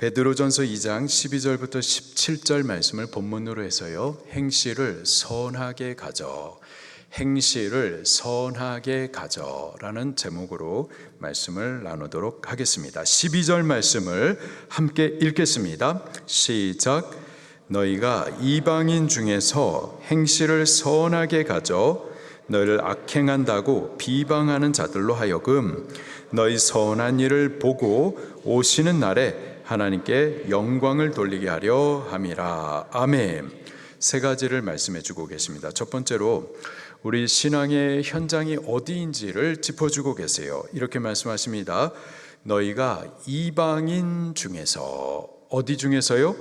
베드로전서 2장 12절부터 17절 말씀을 본문으로 해서요, 행실을 선하게 가져, 행실을 선하게 가져라는 제목으로 말씀을 나누도록 하겠습니다. 12절 말씀을 함께 읽겠습니다. 시작. 너희가 이방인 중에서 행실을 선하게 가져 너희를 악행한다고 비방하는 자들로 하여금 너희 선한 일을 보고 오시는 날에 하나님께 영광을 돌리게 하려 함이라. 아멘. 세 가지를 말씀해 주고 계십니다. 첫 번째로 우리 신앙의 현장이 어디인지를 짚어주고 계세요. 이렇게 말씀하십니다. 너희가 이방인 중에서, 어디 중에서요?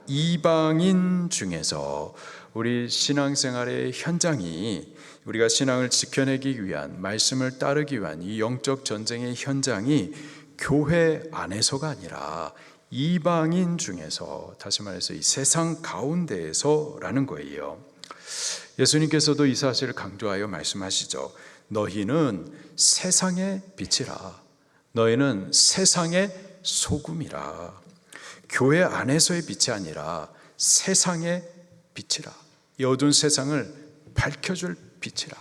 이방인 중에서. 우리 신앙생활의 현장이, 우리가 신앙을 지켜내기 위한, 말씀을 따르기 위한 이 영적 전쟁의 현장이 교회 안에서가 아니라 이방인 중에서, 다시 말해서 이 세상 가운데에서라는 거예요. 예수님께서도 이 사실을 강조하여 말씀하시죠. 너희는 세상의 빛이라. 너희는 세상의 소금이라. 교회 안에서의 빛이 아니라 세상의 빛이라. 이 어두운 세상을 밝혀줄 빛이라.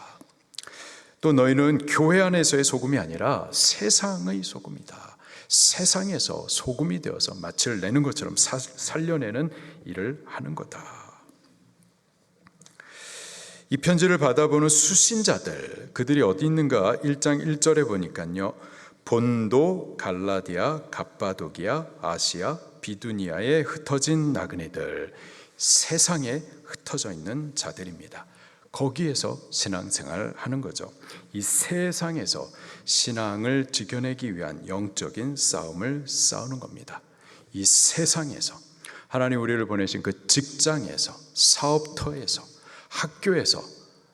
또 너희는 교회 안에서의 소금이 아니라 세상의 소금이다. 세상에서 소금이 되어서 맛을 내는 것처럼 살려내는 일을 하는 거다. 이 편지를 받아보는 수신자들, 그들이 어디 있는가? 1장 1절에 보니까요, 본도, 갈라디아, 갑바도기아, 아시아, 비두니아에 흩어진 나그네들, 세상에 흩어져 있는 자들입니다. 거기에서 신앙생활을 하는 거죠. 이 세상에서 신앙을 지켜내기 위한 영적인 싸움을 싸우는 겁니다. 이 세상에서, 하나님 우리를 보내신 그 직장에서, 사업터에서, 학교에서,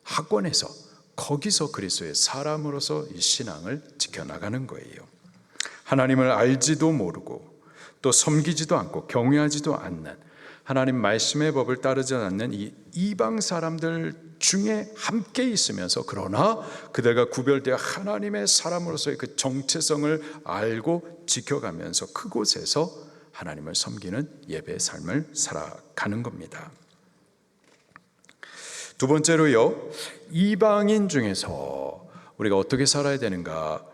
학원에서, 거기서 그리스도의 사람으로서 이 신앙을 지켜나가는 거예요. 하나님을 알지도 모르고 또 섬기지도 않고 경외하지도 않는, 하나님 말씀의 법을 따르지 않는 이 이방 사람들 중에 함께 있으면서, 그러나 그들과 구별되어 하나님의 사람으로서의 그 정체성을 알고 지켜가면서 그곳에서 하나님을 섬기는 예배의 삶을 살아가는 겁니다. 두 번째로요, 이방인 중에서 우리가 어떻게 살아야 되는가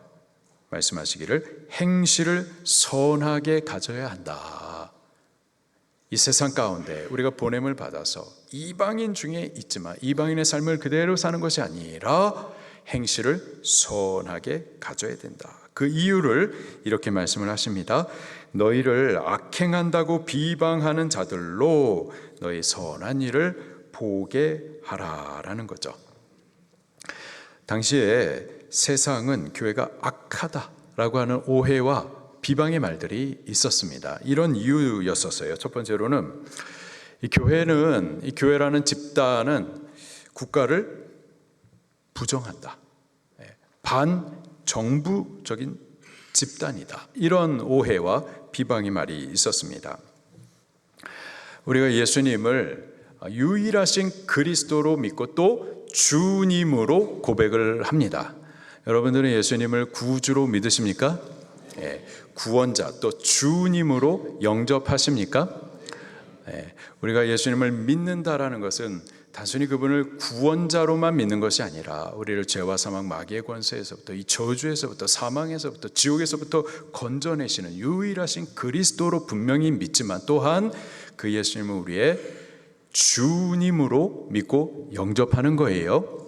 말씀하시기를, 행실을 선하게 가져야 한다. 이 세상 가운데 우리가 보냄을 받아서 이방인 중에 있지만 이방인의 삶을 그대로 사는 것이 아니라 행실을 선하게 가져야 된다. 그 이유를 이렇게 말씀을 하십니다. 너희를 악행한다고 비방하는 자들로 너희 선한 일을 보게 하라라는 거죠. 당시에 세상은 교회가 악하다라고 하는 오해와 비방의 말들이 있었습니다. 이런 이유였었어요. 첫 번째로는 이 교회라는 집단은 국가를 부정한다. 반정부적인 집단이다. 이런 오해와 비방의 말이 있었습니다. 우리가 예수님을 유일하신 그리스도로 믿고 또 주님으로 고백을 합니다. 여러분들은 예수님을 구주로 믿으십니까? 구원자 또 주님으로 영접하십니까? 우리가 예수님을 믿는다라는 것은 단순히 그분을 구원자로만 믿는 것이 아니라 우리를 죄와 사망 마귀의 권세에서부터, 이 저주에서부터, 사망에서부터, 지옥에서부터 건져내시는 유일하신 그리스도로 분명히 믿지만, 또한 그 예수님은 우리의 주님으로 믿고 영접하는 거예요.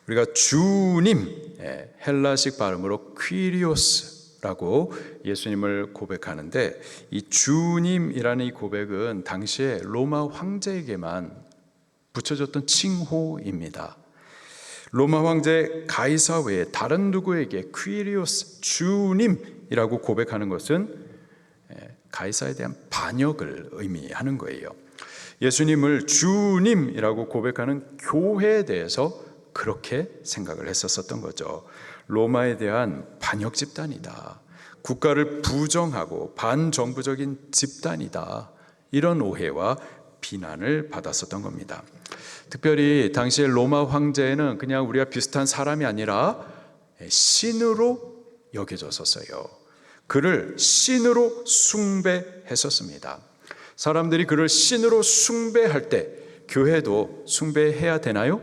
우리가 주님, 헬라식 발음으로 퀴리오스라고 예수님을 고백하는데, 이 주님이라는 이 고백은 당시에 로마 황제에게만 붙여졌던 칭호입니다. 로마 황제 가이사 외에 다른 누구에게 퀴리오스, 주님이라고 고백하는 것은 가이사에 대한 반역을 의미하는 거예요. 예수님을 주님이라고 고백하는 교회에 대해서 그렇게 생각을 했었던 거죠. 로마에 대한 반역 집단이다. 국가를 부정하고 반정부적인 집단이다. 이런 오해와 비난을 받았었던 겁니다. 특별히 당시에 로마 황제는 그냥 우리가 비슷한 사람이 아니라 신으로 여겨졌었어요. 그를 신으로 숭배했었습니다. 사람들이 그를 신으로 숭배할 때 교회도 숭배해야 되나요?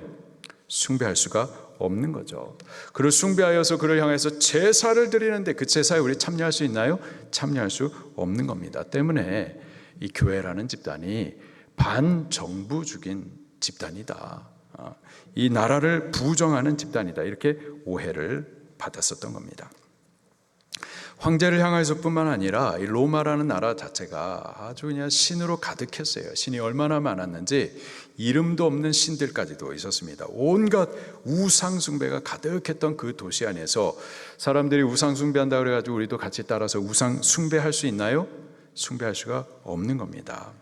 숭배할 수가 없는 거죠. 그를 숭배하여서 그를 향해서 제사를 드리는데 그 제사에 우리 참여할 수 있나요? 참여할 수 없는 겁니다. 때문에 이 교회라는 집단이 반정부적인 집단이다. 이 나라를 부정하는 집단이다. 이렇게 오해를 받았었던 겁니다. 황제를 향해서뿐만 아니라 이 로마라는 나라 자체가 아주 그냥 신으로 가득했어요. 신이 얼마나 많았는지 이름도 없는 신들까지도 있었습니다. 온갖 우상 숭배가 가득했던 그 도시 안에서 사람들이 우상 숭배한다 그래가지고 우리도 같이 따라서 우상 숭배할 수 있나요? 숭배할 수가 없는 겁니다.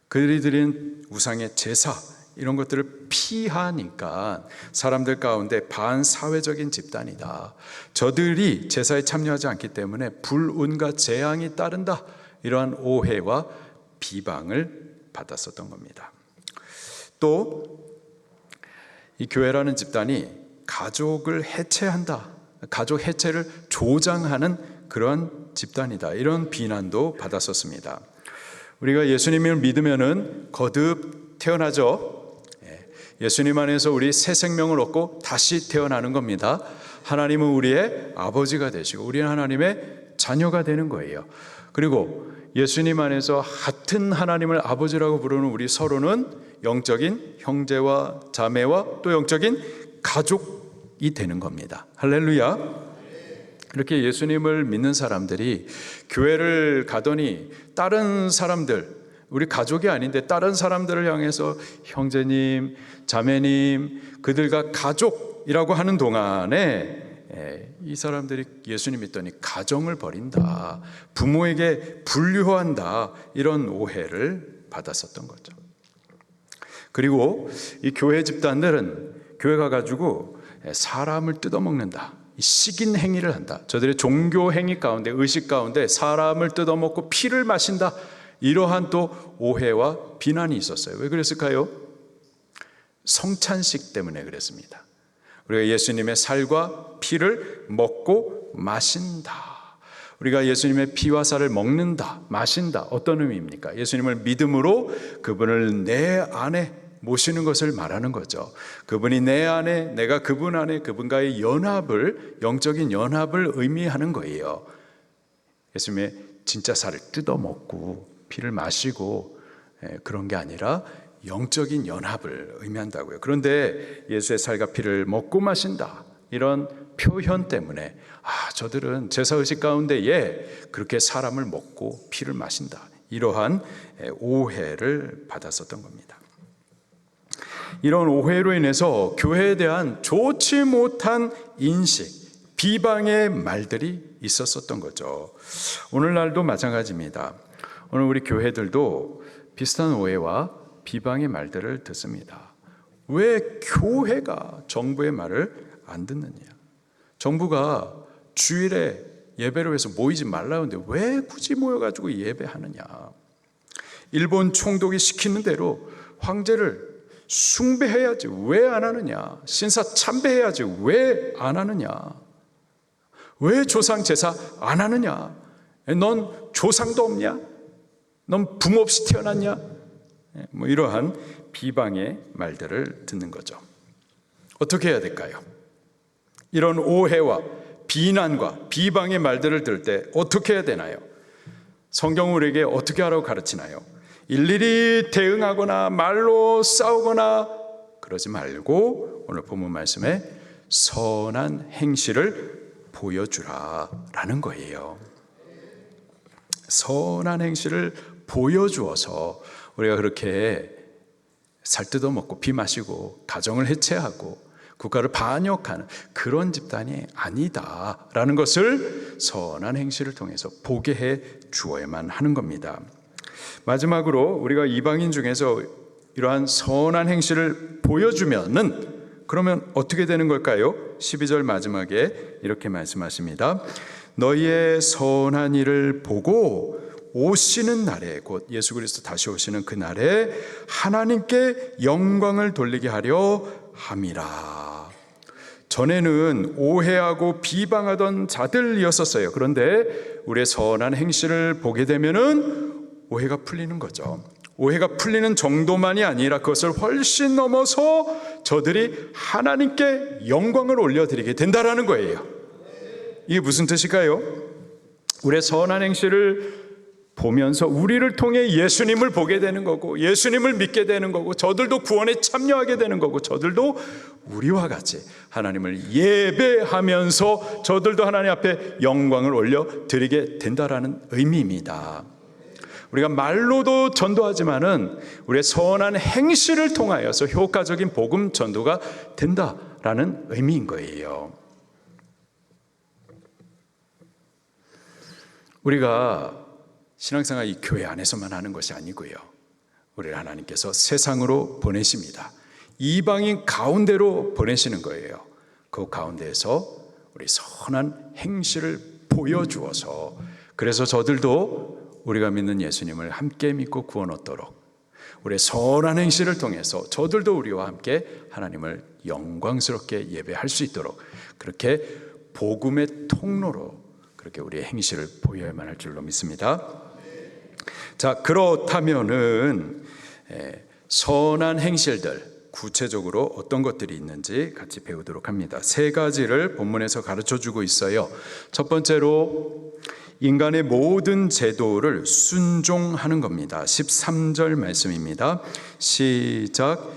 그들이 드린 우상의 제사 이런 것들을 피하니까 사람들 가운데 반사회적인 집단이다. 저들이 제사에 참여하지 않기 때문에 불운과 재앙이 따른다. 이러한 오해와 비방을 받았었던 겁니다. 또 이 교회라는 집단이 가족을 해체한다. 가족 해체를 조장하는 그런 집단이다. 이런 비난도 받았었습니다. 우리가 예수님을 믿으면은 거듭 태어나죠. 예수님 안에서 우리 새 생명을 얻고 다시 태어나는 겁니다. 하나님은 우리의 아버지가 되시고 우리는 하나님의 자녀가 되는 거예요. 그리고 예수님 안에서 같은 하나님을 아버지라고 부르는 우리 서로는 영적인 형제와 자매와 또 영적인 가족이 되는 겁니다. 할렐루야. 이렇게 예수님을 믿는 사람들이 교회를 가더니 다른 사람들, 우리 가족이 아닌데 다른 사람들을 향해서 형제님, 자매님, 그들과 가족이라고 하는 동안에 이 사람들이 예수님 믿더니 가정을 버린다, 부모에게 불효한다, 이런 오해를 받았었던 거죠. 그리고 이 교회 집단들은 교회 가가지고 사람을 뜯어먹는다, 식인 행위를 한다. 저들의 종교 행위 가운데, 의식 가운데 사람을 뜯어먹고 피를 마신다. 이러한 또 오해와 비난이 있었어요. 왜 그랬을까요? 성찬식 때문에 그랬습니다. 우리가 예수님의 살과 피를 먹고 마신다. 우리가 예수님의 피와 살을 먹는다, 마신다. 어떤 의미입니까? 예수님을 믿음으로 그분을 내 안에 모시는 것을 말하는 거죠. 그분이 내 안에, 내가 그분 안에, 그분과의 연합을, 영적인 연합을 의미하는 거예요. 예수님의 진짜 살을 뜯어먹고 피를 마시고 그런 게 아니라 영적인 연합을 의미한다고요. 그런데 예수의 살과 피를 먹고 마신다, 이런 표현 때문에 저들은 제사의식 가운데에 그렇게 사람을 먹고 피를 마신다, 이러한 오해를 받았었던 겁니다. 이런 오해로 인해서 교회에 대한 좋지 못한 인식, 비방의 말들이 있었었던 거죠. 오늘날도 마찬가지입니다. 오늘 우리 교회들도 비슷한 오해와 비방의 말들을 듣습니다. 왜 교회가 정부의 말을 안 듣느냐? 정부가 주일에 예배를 위해서 모이지 말라는데 왜 굳이 모여가지고 예배하느냐? 일본 총독이 시키는 대로 황제를 숭배해야지 왜 안 하느냐? 신사 참배해야지 왜 안 하느냐? 왜 조상 제사 안 하느냐? 넌 조상도 없냐? 넌 부모 없이 태어났냐? 이러한 비방의 말들을 듣는 거죠. 어떻게 해야 될까요? 이런 오해와 비난과 비방의 말들을 들을 때 어떻게 해야 되나요? 성경은 우리에게 어떻게 하라고 가르치나요? 일일이 대응하거나 말로 싸우거나 그러지 말고 오늘 본문 말씀에 선한 행실을 보여주라라는 거예요. 선한 행실을 보여주어서 우리가 그렇게 살 뜯어먹고 피 마시고 가정을 해체하고 국가를 반역하는 그런 집단이 아니다라는 것을 선한 행실을 통해서 보게 해 주어야만 하는 겁니다. 마지막으로 우리가 이방인 중에서 이러한 선한 행실을 보여주면은 그러면 어떻게 되는 걸까요? 12절 마지막에 이렇게 말씀하십니다. 너희의 선한 일을 보고 오시는 날에, 곧 예수 그리스도 다시 오시는 그 날에 하나님께 영광을 돌리게 하려 함이라. 전에는 오해하고 비방하던 자들이었었어요. 그런데 우리의 선한 행실을 보게 되면은 오해가 풀리는 거죠. 오해가 풀리는 정도만이 아니라 그것을 훨씬 넘어서 저들이 하나님께 영광을 올려드리게 된다라는 거예요. 이게 무슨 뜻일까요? 우리의 선한 행실을 보면서 우리를 통해 예수님을 보게 되는 거고, 예수님을 믿게 되는 거고, 저들도 구원에 참여하게 되는 거고, 저들도 우리와 같이 하나님을 예배하면서 저들도 하나님 앞에 영광을 올려드리게 된다라는 의미입니다. 우리가 말로도 전도하지만은 우리의 선한 행실을 통하여서 효과적인 복음 전도가 된다라는 의미인 거예요. 우리가 신앙생활 이 교회 안에서만 하는 것이 아니고요. 우리를 하나님께서 세상으로 보내십니다. 이방인 가운데로 보내시는 거예요. 그 가운데에서 우리 선한 행실을 보여주어서, 그래서 저들도 우리가 믿는 예수님을 함께 믿고 구원 얻도록, 우리의 선한 행실을 통해서 저들도 우리와 함께 하나님을 영광스럽게 예배할 수 있도록, 그렇게 복음의 통로로 그렇게 우리의 행실을 보여야만 할 줄로 믿습니다. 자, 그렇다면은 선한 행실들, 구체적으로 어떤 것들이 있는지 같이 배우도록 합니다. 세 가지를 본문에서 가르쳐주고 있어요. 첫 번째로 인간의 모든 제도를 순종하는 겁니다. 13절 말씀입니다. 시작.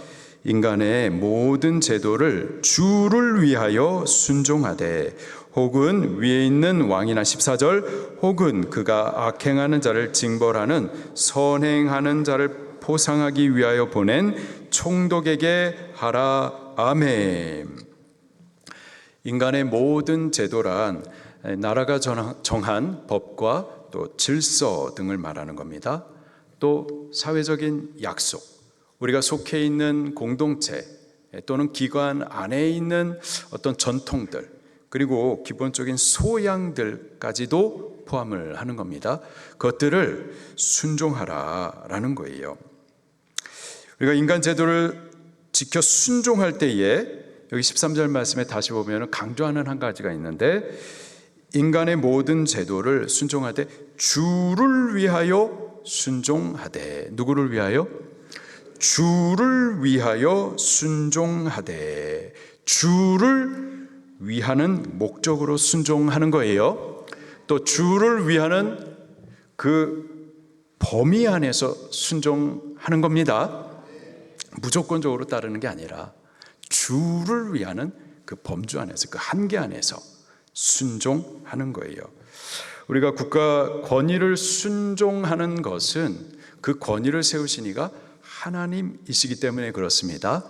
인간의 모든 제도를 주를 위하여 순종하되, 혹은 위에 있는 왕이나 14절, 혹은 그가 악행하는 자를 징벌하는 선행하는 자를 포상하기 위하여 보낸 총독에게 하라. 아멘. 인간의 모든 제도란 나라가 정한 법과 또 질서 등을 말하는 겁니다. 또 사회적인 약속, 우리가 속해 있는 공동체 또는 기관 안에 있는 어떤 전통들, 그리고 기본적인 소양들까지도 포함을 하는 겁니다. 그것들을 순종하라라는 거예요. 우리가 인간 제도를 지켜 순종할 때에 여기 13절 말씀에 다시 보면 강조하는 한 가지가 있는데, 인간의 모든 제도를 순종하되 주를 위하여 순종하되. 누구를 위하여? 주를 위하여 순종하되. 주를 위하는 목적으로 순종하는 거예요. 또 주를 위하는 그 범위 안에서 순종하는 겁니다. 무조건적으로 따르는 게 아니라 주를 위하는 그 범주 안에서, 그 한계 안에서 순종하는 거예요. 우리가 국가 권위를 순종하는 것은 그 권위를 세우신 이가 하나님이시기 때문에 그렇습니다.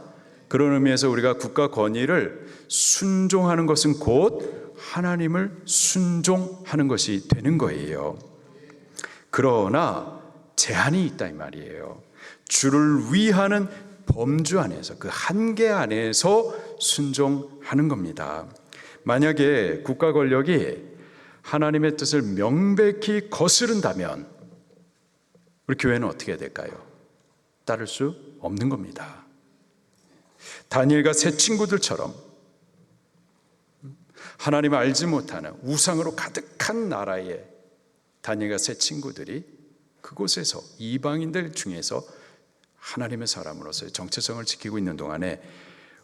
그런 의미에서 우리가 국가 권위를 순종하는 것은 곧 하나님을 순종하는 것이 되는 거예요. 그러나 제한이 있다 이 말이에요. 주를 위하는 범주 안에서, 그 한계 안에서 순종하는 겁니다. 만약에 국가 권력이 하나님의 뜻을 명백히 거스른다면 우리 교회는 어떻게 될까요? 따를 수 없는 겁니다. 다니엘과 세 친구들처럼 하나님을 알지 못하는 우상으로 가득한 나라에 다니엘과 세 친구들이 그곳에서 이방인들 중에서 하나님의 사람으로서의 정체성을 지키고 있는 동안에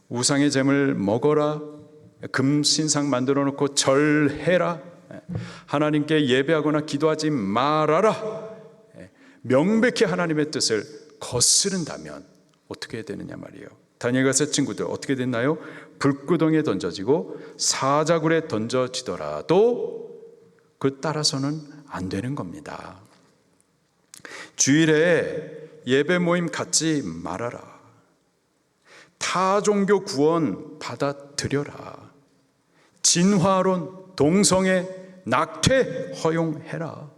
우상의 잼을 먹어라, 금 신상 만들어 놓고 절해라, 하나님께 예배하거나 기도하지 말아라, 명백히 하나님의 뜻을 거스른다면 어떻게 되느냐 말이에요. 다니엘과 세 친구들 어떻게 됐나요? 불구덩이에 던져지고 사자굴에 던져지더라도 그 따라서는 안 되는 겁니다. 주일에 예배 모임 갖지 말아라. 타 종교 구원 받아들여라. 진화론, 동성애, 낙태 허용해라.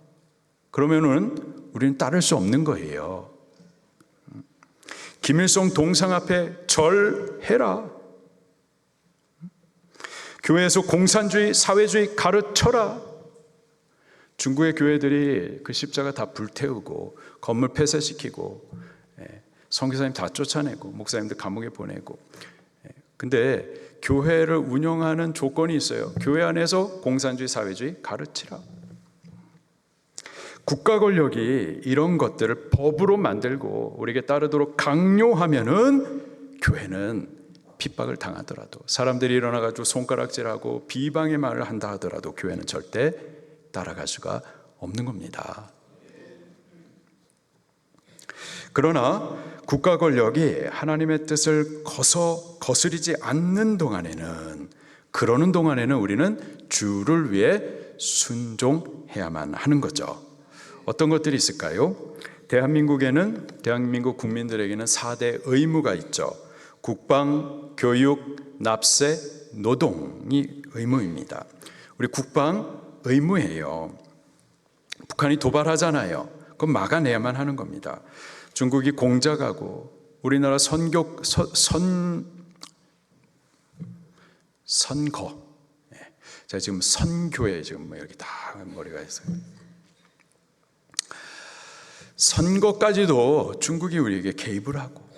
그러면은 우리는 따를 수 없는 거예요. 김일성 동상 앞에 절해라. 교회에서 공산주의, 사회주의 가르쳐라. 중국의 교회들이 그 십자가 다 불태우고 건물 폐쇄시키고 선교사님 다 쫓아내고 목사님들 감옥에 보내고 근데 교회를 운영하는 조건이 있어요. 교회 안에서 공산주의, 사회주의 가르치라. 국가 권력이 이런 것들을 법으로 만들고 우리에게 따르도록 강요하면은 교회는 핍박을 당하더라도, 사람들이 일어나가지고 손가락질하고 비방의 말을 한다 하더라도 교회는 절대 따라갈 수가 없는 겁니다. 그러나 국가 권력이 하나님의 뜻을 거스르지 않는 동안에는, 그러는 동안에는 우리는 주를 위해 순종해야만 하는 거죠. 어떤 것들이 있을까요? 대한민국에는, 대한민국 국민들에게는 4대 의무가 있죠. 국방, 교육, 납세, 노동이 의무입니다. 우리 국방 의무예요. 북한이 도발하잖아요. 그럼 막아내야만 하는 겁니다. 중국이 공작하고 우리나라 선거, 제가 지금 선교에 지금 이렇게 다 머리가 있어요. 선거까지도 중국이 우리에게 개입을 하고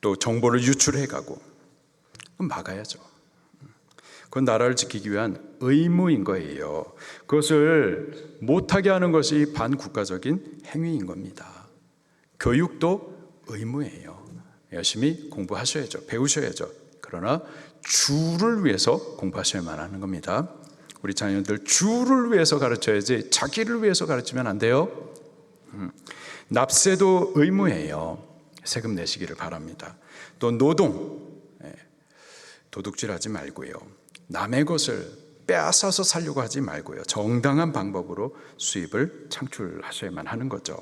또 정보를 유출해가고, 그럼 막아야죠. 그건 나라를 지키기 위한 의무인 거예요. 그것을 못하게 하는 것이 반국가적인 행위인 겁니다. 교육도 의무예요. 열심히 공부하셔야죠. 배우셔야죠. 그러나 주를 위해서 공부하셔야만 하는 겁니다. 우리 자녀들 주를 위해서 가르쳐야지 자기를 위해서 가르치면 안 돼요. 납세도 의무예요. 세금 내시기를 바랍니다. 또 노동, 도둑질하지 말고요. 남의 것을 빼앗아서 살려고 하지 말고요. 정당한 방법으로 수입을 창출하셔야만 하는 거죠.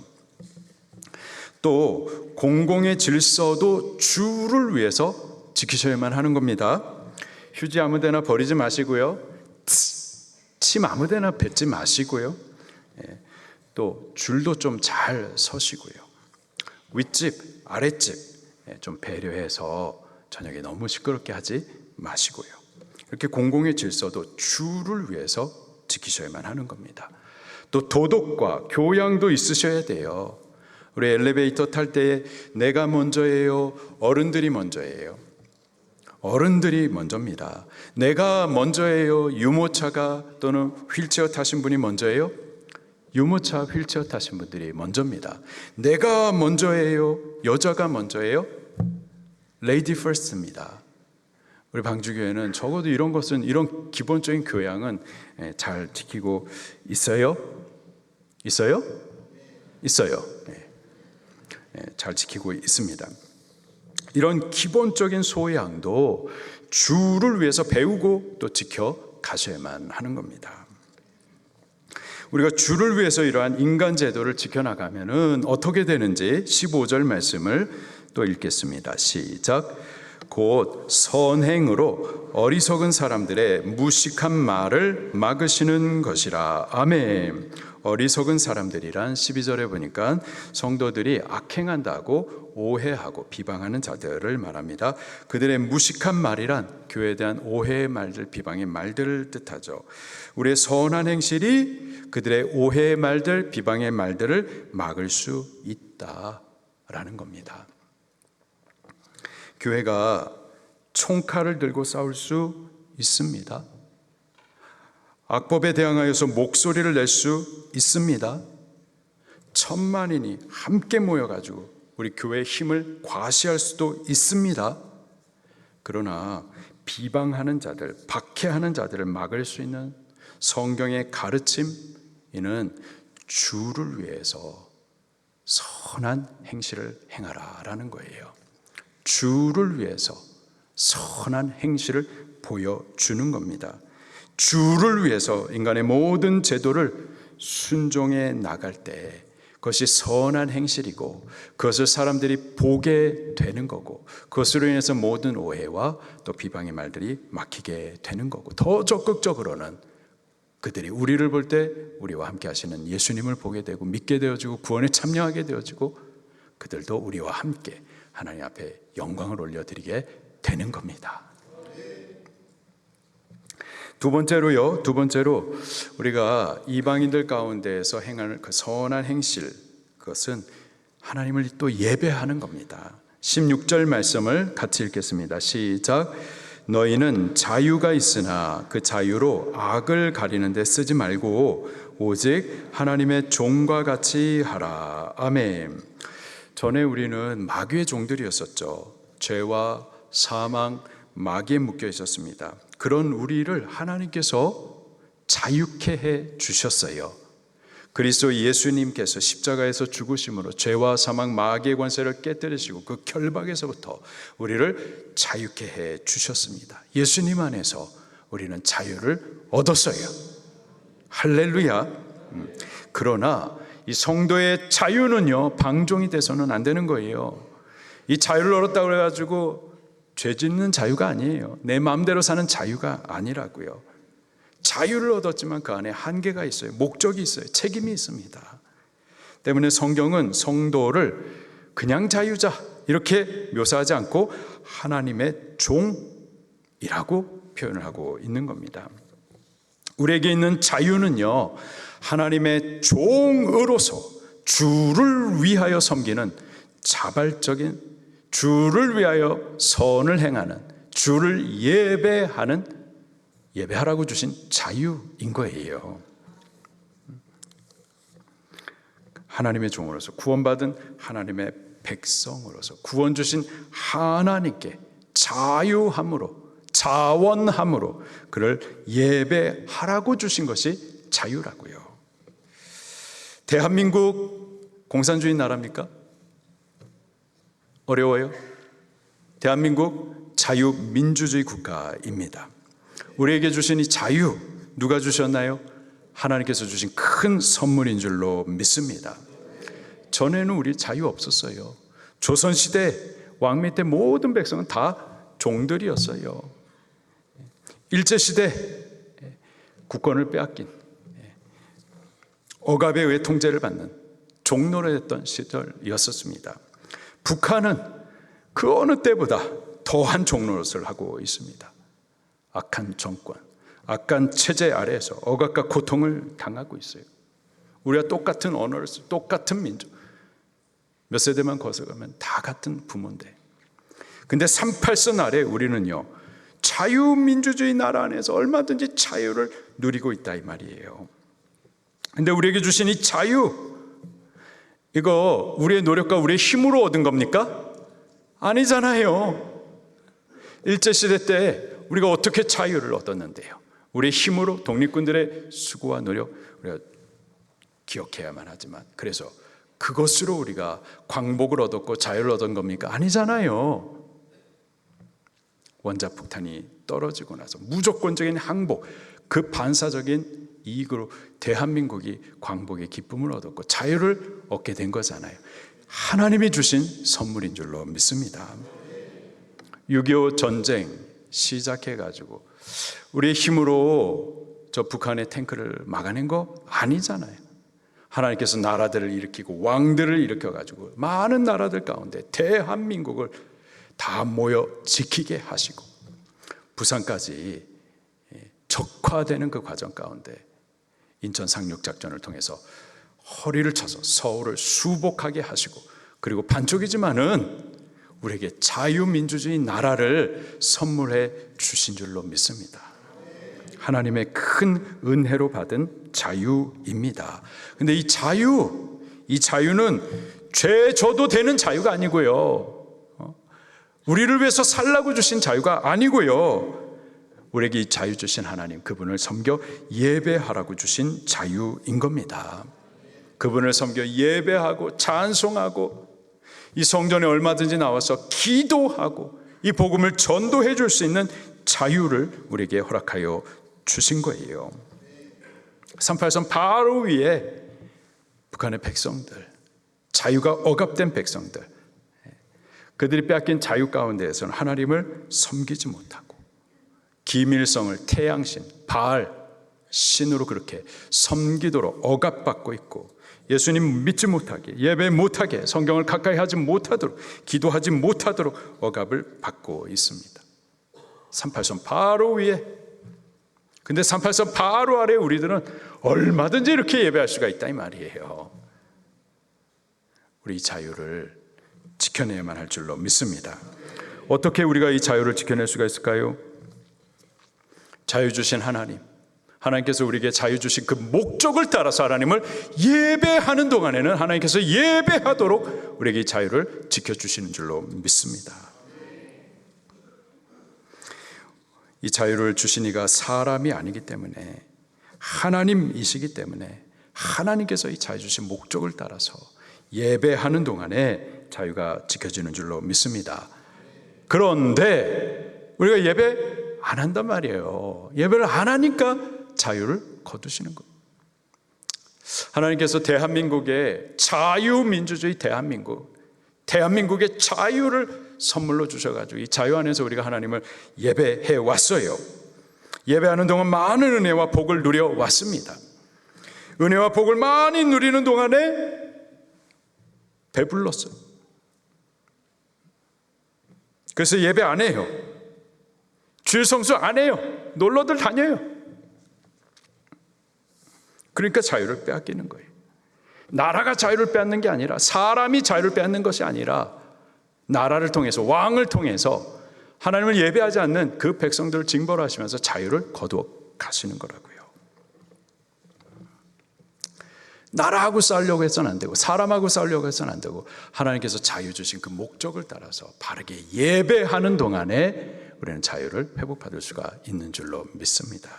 또 공공의 질서도 주를 위해서 지키셔야만 하는 겁니다. 휴지 아무데나 버리지 마시고요. 침 아무데나 뱉지 마시고요. 또 줄도 좀 잘 서시고요. 윗집, 아랫집 좀 배려해서 저녁에 너무 시끄럽게 하지 마시고요. 이렇게 공공의 질서도 주를 위해서 지키셔야만 하는 겁니다. 또 도덕과 교양도 있으셔야 돼요. 우리 엘리베이터 탈 때 내가 먼저예요? 어른들이 먼저예요? 어른들이 먼저입니다. 내가 먼저예요? 유모차가 또는 휠체어 타신 분이 먼저예요? 유모차, 휠체어 타신 분들이 먼저입니다. 내가 먼저예요? 여자가 먼저예요? 레이디 퍼스트입니다. 우리 방주교회는 적어도 이런 것은, 이런 기본적인 교양은 잘 지키고 있어요? 있어요? 있어요. 잘 지키고 있습니다. 이런 기본적인 소양도 주를 위해서 배우고 또 지켜 가셔야만 하는 겁니다. 우리가 주를 위해서 이러한 인간 제도를 지켜나가면은 어떻게 되는지 15절 말씀을 또 읽겠습니다. 시작. 곧 선행으로 어리석은 사람들의 무식한 말을 막으시는 것이라. 아멘. 어리석은 사람들이란 12절에 보니까 성도들이 악행한다고 오해하고 비방하는 자들을 말합니다. 그들의 무식한 말이란 교회에 대한 오해의 말들, 비방의 말들을 뜻하죠. 우리의 선한 행실이 그들의 오해의 말들, 비방의 말들을 막을 수 있다라는 겁니다. 교회가 총칼을 들고 싸울 수 있습니다. 악법에 대항하여서 목소리를 낼 수 있습니다. 천만인이 함께 모여가지고 우리 교회의 힘을 과시할 수도 있습니다. 그러나 비방하는 자들, 박해하는 자들을 막을 수 있는 성경의 가르침, 이는 주를 위해서 선한 행실을 행하라라는 거예요. 주를 위해서 선한 행실을 보여주는 겁니다. 주를 위해서 인간의 모든 제도를 순종해 나갈 때 그것이 선한 행실이고, 그것을 사람들이 보게 되는 거고, 그것으로 인해서 모든 오해와 또 비방의 말들이 막히게 되는 거고, 더 적극적으로는 그들이 우리를 볼 때 우리와 함께 하시는 예수님을 보게 되고 믿게 되어지고 구원에 참여하게 되어지고, 그들도 우리와 함께 하나님 앞에 영광을 올려드리게 되는 겁니다. 두 번째로 우리가 이방인들 가운데에서 행하는 그 선한 행실, 그것은 하나님을 또 예배하는 겁니다. 16절 말씀을 같이 읽겠습니다. 시작. 너희는 자유가 있으나 그 자유로 악을 가리는 데 쓰지 말고 오직 하나님의 종과 같이 하라. 아멘. 전에 우리는 마귀의 종들이었었죠. 죄와 사망, 마귀에 묶여 있었습니다. 그런 우리를 하나님께서 자유케 해 주셨어요. 그리스도 예수님께서 십자가에서 죽으심으로 죄와 사망, 마귀의 권세를 깨뜨리시고 그 결박에서부터 우리를 자유케 해 주셨습니다. 예수님 안에서 우리는 자유를 얻었어요. 할렐루야. 그러나 이 성도의 자유는요, 방종이 돼서는 안 되는 거예요. 이 자유를 얻었다고 해가지고 죄 짓는 자유가 아니에요. 내 마음대로 사는 자유가 아니라고요. 자유를 얻었지만 그 안에 한계가 있어요. 목적이 있어요. 책임이 있습니다. 때문에 성경은 성도를 그냥 자유자 이렇게 묘사하지 않고 하나님의 종이라고 표현을 하고 있는 겁니다. 우리에게 있는 자유는요, 하나님의 종으로서 주를 위하여 섬기는 자발적인, 주를 위하여 선을 행하는, 주를 예배하라고 주신 자유인 거예요. 하나님의 종으로서, 구원받은 하나님의 백성으로서, 구원 주신 하나님께 자유함으로, 자원함으로 그를 예배하라고 주신 것이 자유라고요. 대한민국 공산주의 나라입니까? 어려워요? 대한민국 자유민주주의 국가입니다. 우리에게 주신 이 자유 누가 주셨나요? 하나님께서 주신 큰 선물인 줄로 믿습니다. 전에는 우리 자유 없었어요. 조선시대 왕미 때 모든 백성은 다 종들이었어요. 일제시대 국권을 빼앗긴, 억압에 의해 통제를 받는 종노릇 했던 시절이었습니다. 북한은 그 어느 때보다 더한 종노릇을 하고 있습니다. 악한 정권, 악한 체제 아래에서 억압과 고통을 당하고 있어요. 우리가 똑같은 언어를 쓰고 똑같은 민족, 몇 세대만 거쳐가면 다 같은 부모인데, 근데 38선 아래 우리는요, 자유민주주의 나라 안에서 얼마든지 자유를 누리고 있다 이 말이에요. 근데 우리에게 주신 이 자유, 이거 우리의 노력과 우리의 힘으로 얻은 겁니까? 아니잖아요. 일제시대 때 우리가 어떻게 자유를 얻었는데요? 우리의 힘으로, 독립군들의 수고와 노력 우리가 기억해야만 하지만, 그래서 그것으로 우리가 광복을 얻었고 자유를 얻은 겁니까? 아니잖아요. 원자폭탄이 떨어지고 나서 무조건적인 항복, 그 반사적인 이익으로 대한민국이 광복의 기쁨을 얻었고 자유를 얻게 된 거잖아요. 하나님이 주신 선물인 줄로 믿습니다. 6.25 전쟁 시작해가지고 우리의 힘으로 저 북한의 탱크를 막아낸 거 아니잖아요. 하나님께서 나라들을 일으키고 왕들을 일으켜가지고 많은 나라들 가운데 대한민국을 다 모여 지키게 하시고 부산까지 적화되는 그 과정 가운데 인천 상륙작전을 통해서 허리를 쳐서 서울을 수복하게 하시고, 그리고 반쪽이지만은 우리에게 자유민주주의 나라를 선물해 주신 줄로 믿습니다. 하나님의 큰 은혜로 받은 자유입니다. 근데 이 자유는 죄 져도 되는 자유가 아니고요, 우리를 위해서 살라고 주신 자유가 아니고요, 우리에게 이 자유 주신 하나님, 그분을 섬겨 예배하라고 주신 자유인 겁니다. 그분을 섬겨 예배하고 찬송하고 이 성전에 얼마든지 나와서 기도하고 이 복음을 전도해 줄 수 있는 자유를 우리에게 허락하여 주신 거예요. 38선 바로 위에 북한의 백성들, 자유가 억압된 백성들, 그들이 빼앗긴 자유 가운데에서는 하나님을 섬기지 못하고 기밀성을 태양신, 바알 신으로 그렇게 섬기도록 억압받고 있고, 예수님 믿지 못하게, 예배 못하게, 성경을 가까이 하지 못하도록, 기도하지 못하도록 억압을 받고 있습니다. 38선 바로 위에, 근데 38선 바로 아래 우리들은 얼마든지 이렇게 예배할 수가 있다 이 말이에요. 우리 자유를 지켜내야만 할 줄로 믿습니다. 어떻게 우리가 이 자유를 지켜낼 수가 있을까요? 자유 주신 하나님께서 우리에게 자유 주신 그 목적을 따라서 하나님을 예배하는 동안에는 하나님께서 예배하도록 우리에게 이 자유를 지켜주시는 줄로 믿습니다. 이 자유를 주신 이가 사람이 아니기 때문에, 하나님이시기 때문에 하나님께서 이 자유 주신 목적을 따라서 예배하는 동안에 자유가 지켜지는 줄로 믿습니다. 그런데 우리가 예배 안 한단 말이에요. 예배를 안 하니까 자유를 거두시는 거예요. 하나님께서 대한민국의 자유민주주의 대한민국의 자유를 선물로 주셔가지고 이 자유 안에서 우리가 하나님을 예배해 왔어요. 예배하는 동안 많은 은혜와 복을 누려 왔습니다. 은혜와 복을 많이 누리는 동안에 배불렀어요. 그래서 예배 안 해요. 주일 성수 안 해요. 놀러들 다녀요. 그러니까 자유를 빼앗기는 거예요. 나라가 자유를 빼앗는 게 아니라, 사람이 자유를 빼앗는 것이 아니라, 나라를 통해서, 왕을 통해서 하나님을 예배하지 않는 그 백성들을 징벌 하시면서 자유를 거두어 가시는 거라고요. 나라하고 싸우려고 해서는 안 되고, 사람하고 싸우려고 해서는 안 되고, 하나님께서 자유 주신 그 목적을 따라서 바르게 예배하는 동안에 우리는 자유를 회복받을 수가 있는 줄로 믿습니다.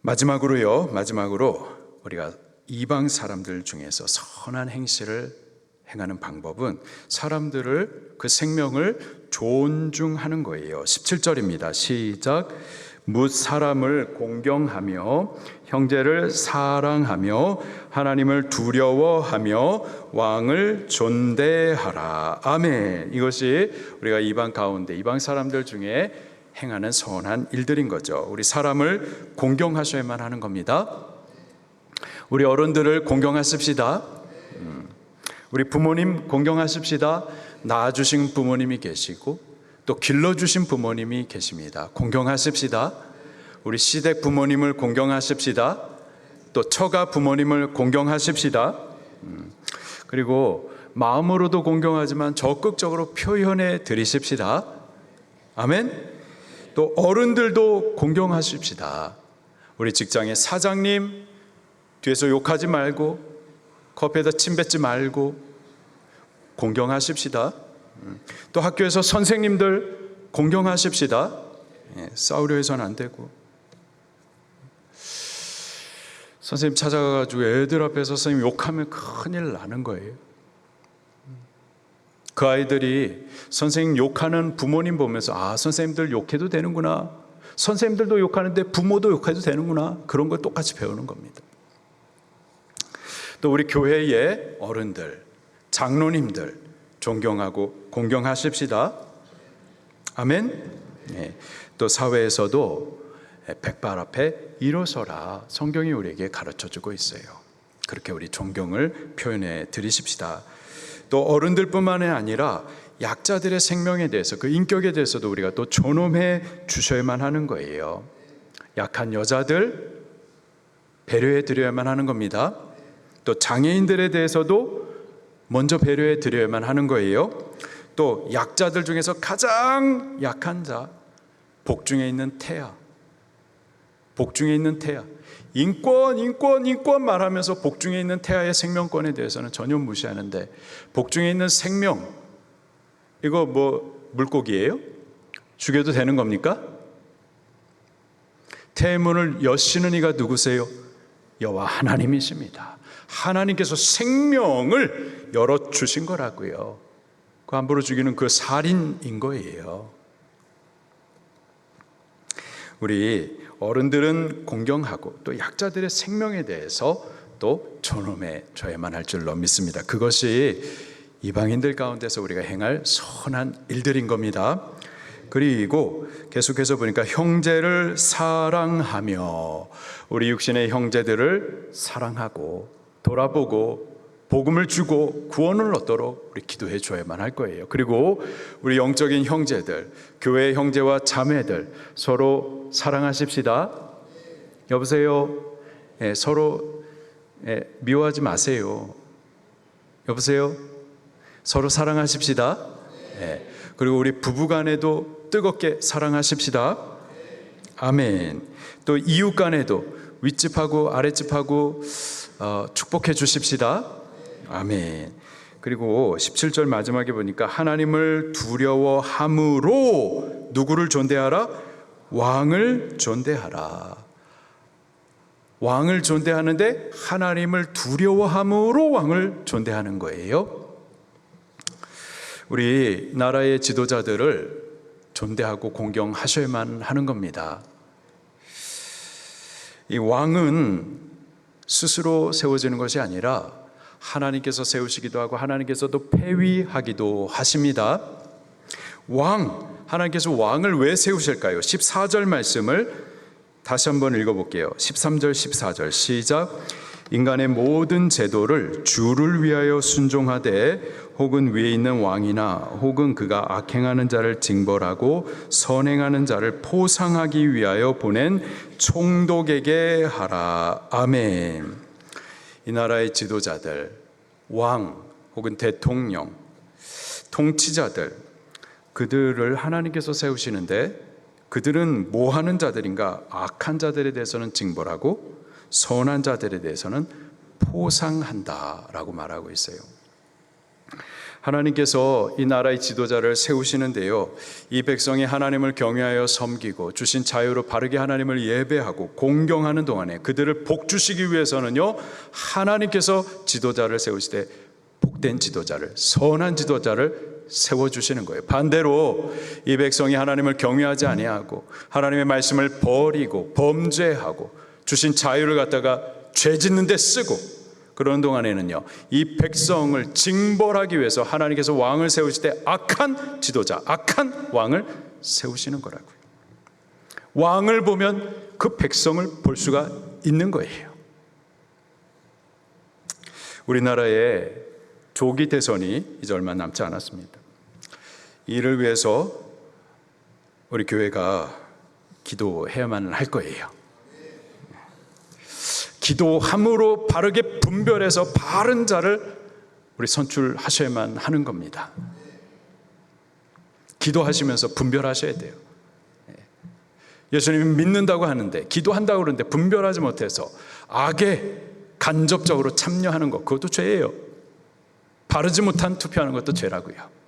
마지막으로 우리가 이방 사람들 중에서 선한 행실을 행하는 방법은 사람들을, 그 생명을 존중하는 거예요. 17절입니다. 시작. 뭇 사람을 공경하며 형제를 사랑하며 하나님을 두려워하며 왕을 존대하라. 아멘. 이것이 우리가 이방 가운데, 이방 사람들 중에 행하는 선한 일들인 거죠. 우리 사람을 공경하셔야만 하는 겁니다. 우리 어른들을 공경하십시다. 우리 부모님 공경하십시다. 낳아주신 부모님이 계시고 또 길러주신 부모님이 계십니다. 공경하십시다. 우리 시댁 부모님을 공경하십시다. 또 처가 부모님을 공경하십시다. 그리고 마음으로도 공경하지만 적극적으로 표현해 드리십시다. 아멘. 또 어른들도 공경하십시다. 우리 직장의 사장님 뒤에서 욕하지 말고, 커피에다 침 뱉지 말고 공경하십시다. 또 학교에서 선생님들 공경하십시다. 싸우려 해서는 안 되고, 선생님 찾아가가지고 애들 앞에서 선생님 욕하면 큰일 나는 거예요. 그 아이들이 선생님 욕하는 부모님 보면서, 아, 선생님들 욕해도 되는구나, 선생님들도 욕하는데 부모도 욕해도 되는구나, 그런 걸 똑같이 배우는 겁니다. 또 우리 교회의 어른들, 장로님들 존경하고 공경하십시다. 아멘. 네. 또 사회에서도 백발 앞에 일어서라, 성경이 우리에게 가르쳐주고 있어요. 그렇게 우리 존경을 표현해 드리십시다. 또 어른들뿐만 아니라 약자들의 생명에 대해서, 그 인격에 대해서도 우리가 또 존엄해 주셔야만 하는 거예요. 약한 여자들 배려해 드려야만 하는 겁니다. 또 장애인들에 대해서도 먼저 배려해 드려야만 하는 거예요. 또 약자들 중에서 가장 약한 자, 복중에 있는 태아, 인권 말하면서 복중에 있는 태아의 생명권에 대해서는 전혀 무시하는데, 복중에 있는 생명, 이거 뭐 물고기예요? 죽여도 되는 겁니까? 태문을 여시는 이가 누구세요? 여호와 하나님이십니다. 하나님께서 생명을 열어주신 거라고요. 그 함부로 죽이는 그 살인인 거예요. 우리 어른들은 공경하고 또 약자들의 생명에 대해서 또 존엄해 줘야만 할 줄로 믿습니다. 그것이 이방인들 가운데서 우리가 행할 선한 일들인 겁니다. 그리고 계속해서 보니까 형제를 사랑하며, 우리 육신의 형제들을 사랑하고 돌아보고 복음을 주고 구원을 얻도록 우리 기도해 줘야만 할 거예요. 그리고 우리 영적인 형제들, 교회 형제와 자매들 서로 사랑하십시다. 여보세요? 네, 서로 미워하지 마세요. 여보세요? 서로 사랑하십시다. 그리고 우리 부부간에도 뜨겁게 사랑하십시다. 아멘. 또 이웃간에도 윗집하고 아랫집하고 축복해 주십시다. 아멘. 그리고 17절 마지막에 보니까 하나님을 두려워함으로 누구를 존대하라? 왕을 존대하라. 왕을 존대하는데 하나님을 두려워함으로 왕을 존대하는 거예요. 우리 나라의 지도자들을 존대하고 공경하셔야만 하는 겁니다. 이 왕은 스스로 세워지는 것이 아니라 하나님께서 세우시기도 하고 하나님께서도 폐위하기도 하십니다. 하나님께서 왕을 왜 세우실까요? 14절 말씀을 다시 한번 읽어볼게요. 13절 14절 시작. 인간의 모든 제도를 주를 위하여 순종하되 혹은 위에 있는 왕이나 혹은 그가 악행하는 자를 징벌하고 선행하는 자를 포상하기 위하여 보낸 총독에게 하라. 아멘. 이 나라의 지도자들, 왕 혹은 대통령, 통치자들, 그들을 하나님께서 세우시는데 그들은 뭐 하는 자들인가? 악한 자들에 대해서는 징벌하고 선한 자들에 대해서는 포상한다라고 말하고 있어요. 하나님께서 이 나라의 지도자를 세우시는데요, 이 백성이 하나님을 경외하여 섬기고 주신 자유로 바르게 하나님을 예배하고 공경하는 동안에 그들을 복주시기 위해서는요, 하나님께서 지도자를 세우시되 복된 지도자를, 선한 지도자를 세워주시는 거예요. 반대로 이 백성이 하나님을 경외하지 아니하고 하나님의 말씀을 버리고 범죄하고 주신 자유를 갖다가 죄 짓는 데 쓰고 그런 동안에는요, 이 백성을 징벌하기 위해서 하나님께서 왕을 세우실 때 악한 지도자, 악한 왕을 세우시는 거라고요. 왕을 보면 그 백성을 볼 수가 있는 거예요. 우리나라의 조기 대선이 이제 얼마 남지 않았습니다. 이를 위해서 우리 교회가 기도해야만 할 거예요. 기도함으로 바르게 분별해서 바른 자를 우리 선출하셔야만 하는 겁니다. 기도하시면서 분별하셔야 돼요. 예수님이 믿는다고 하는데, 기도한다고 그러는데 분별하지 못해서 악에 간접적으로 참여하는 것, 그것도 죄예요. 바르지 못한 투표하는 것도 죄라고요.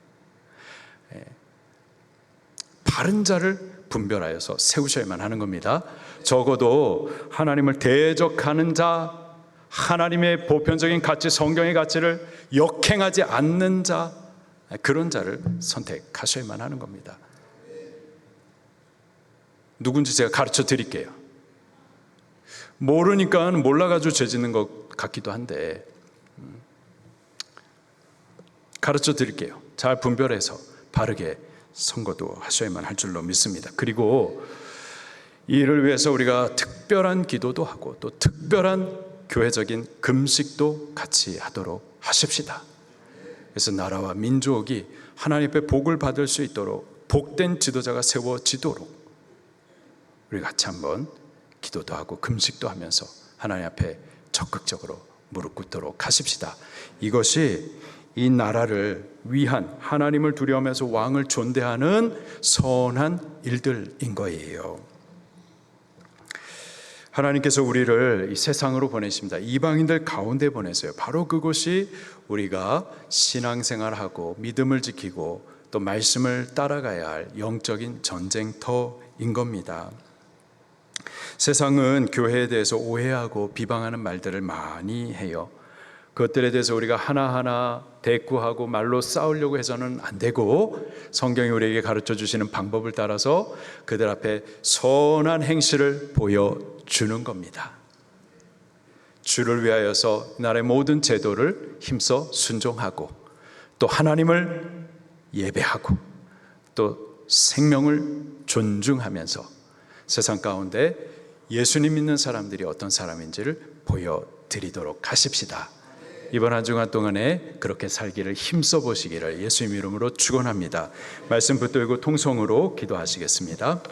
바른 자를 분별하여서 세우셔야만 하는 겁니다. 적어도 하나님을 대적하는 자, 하나님의 보편적인 가치, 성경의 가치를 역행하지 않는 자, 그런 자를 선택하셔야만 하는 겁니다. 누군지 제가 가르쳐 드릴게요. 모르니까 몰라가지고 죄 짓는 것 같기도 한데 가르쳐 드릴게요. 잘 분별해서 바르게 선거도 하셔야만 할 줄로 믿습니다. 그리고 이를 위해서 우리가 특별한 기도도 하고 또 특별한 교회적인 금식도 같이 하도록 하십시다. 그래서 나라와 민족이 하나님 앞에 복을 받을 수 있도록 복된 지도자가 세워지도록 우리 같이 한번 기도도 하고 금식도 하면서 하나님 앞에 적극적으로 무릎 꿇도록 하십시다. 이것이 이 나라를 위한 하나님을 두려워하면서 왕을 존대하는 선한 일들인 거예요. 하나님께서 우리를 이 세상으로 보내십니다. 이방인들 가운데 보내세요. 바로 그것이 우리가 신앙생활하고 믿음을 지키고 또 말씀을 따라가야 할 영적인 전쟁터인 겁니다. 세상은 교회에 대해서 오해하고 비방하는 말들을 많이 해요. 그것들에 대해서 우리가 하나하나 대꾸하고 말로 싸우려고 해서는 안 되고 성경이 우리에게 가르쳐 주시는 방법을 따라서 그들 앞에 선한 행실을 보여주는 겁니다. 주를 위하여서 나라의 모든 제도를 힘써 순종하고 또 하나님을 예배하고 또 생명을 존중하면서 세상 가운데 예수님 믿는 사람들이 어떤 사람인지를 보여드리도록 하십시다. 이번 한 주간 동안에 그렇게 살기를 힘써 보시기를 예수님 이름으로 축원합니다. 말씀 붙들고 통성으로 기도하시겠습니다.